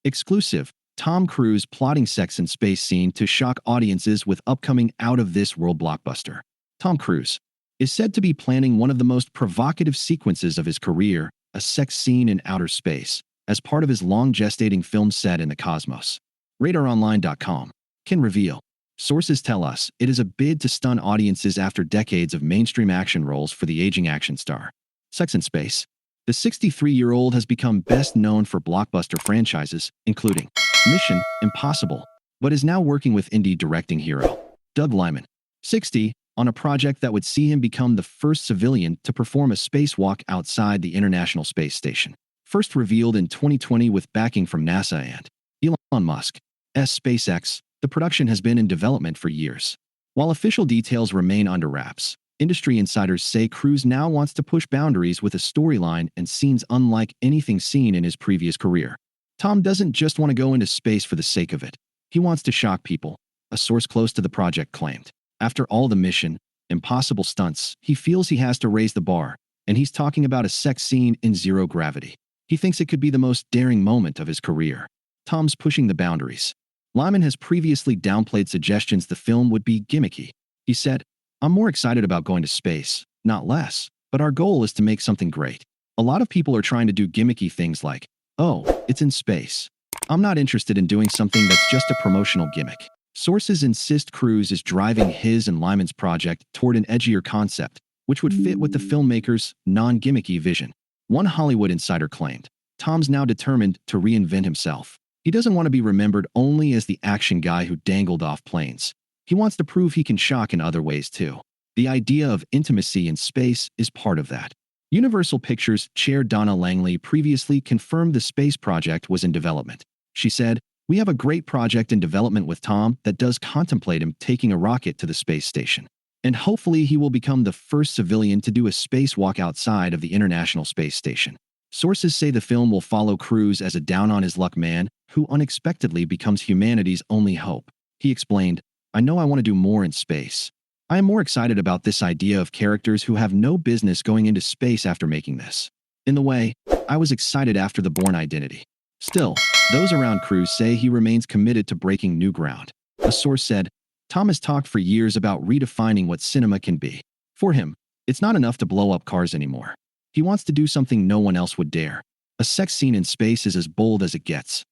Exclusive. Tom Cruise plotting sex and space scene to shock audiences with upcoming out-of-this-world blockbuster. Tom Cruise is said to be planning one of the most provocative sequences of his career, a sex scene in outer space, as part of his long-gestating film set in the cosmos. RadarOnline.com can reveal. Sources tell us it is a bid to stun audiences after decades of mainstream action roles for the aging action star. Sex in space. The 63-year-old has become best known for blockbuster franchises, including Mission Impossible, but is now working with indie directing hero Doug Liman, 60, on a project that would see him become the first civilian to perform a spacewalk outside the International Space Station. First revealed in 2020 with backing from NASA and Elon Musk's SpaceX, the production has been in development for years. While official details remain under wraps, industry insiders say Cruise now wants to push boundaries with a storyline and scenes unlike anything seen in his previous career. Tom doesn't just want to go into space for the sake of it. He wants to shock people, a source close to the project claimed. After all the Mission Impossible stunts, he feels he has to raise the bar, and he's talking about a sex scene in zero gravity. He thinks it could be the most daring moment of his career. Tom's pushing the boundaries. Lyman has previously downplayed suggestions the film would be gimmicky. He said, "I'm more excited about going to space, not less, but our goal is to make something great. A lot of people are trying to do gimmicky things like, oh, it's in space. I'm not interested in doing something that's just a promotional gimmick." Sources insist Cruise is driving his and Lyman's project toward an edgier concept, which would fit with the filmmaker's non-gimmicky vision. One Hollywood insider claimed, Tom's now determined to reinvent himself. He doesn't want to be remembered only as the action guy who dangled off planes. He wants to prove he can shock in other ways too. The idea of intimacy in space is part of that. Universal Pictures chair Donna Langley previously confirmed the space project was in development. She said, "We have a great project in development with Tom that does contemplate him taking a rocket to the space station. And hopefully he will become the first civilian to do a spacewalk outside of the International Space Station." Sources say the film will follow Cruise as a down-on-his-luck man who unexpectedly becomes humanity's only hope. He explained, "I know I want to do more in space. I am more excited about this idea of characters who have no business going into space after making this. In the way, I was excited after The Bourne Identity." Still, those around Cruise say he remains committed to breaking new ground. A source said, "Tom has talked for years about redefining what cinema can be. For him, it's not enough to blow up cars anymore. He wants to do something no one else would dare. A sex scene in space is as bold as it gets."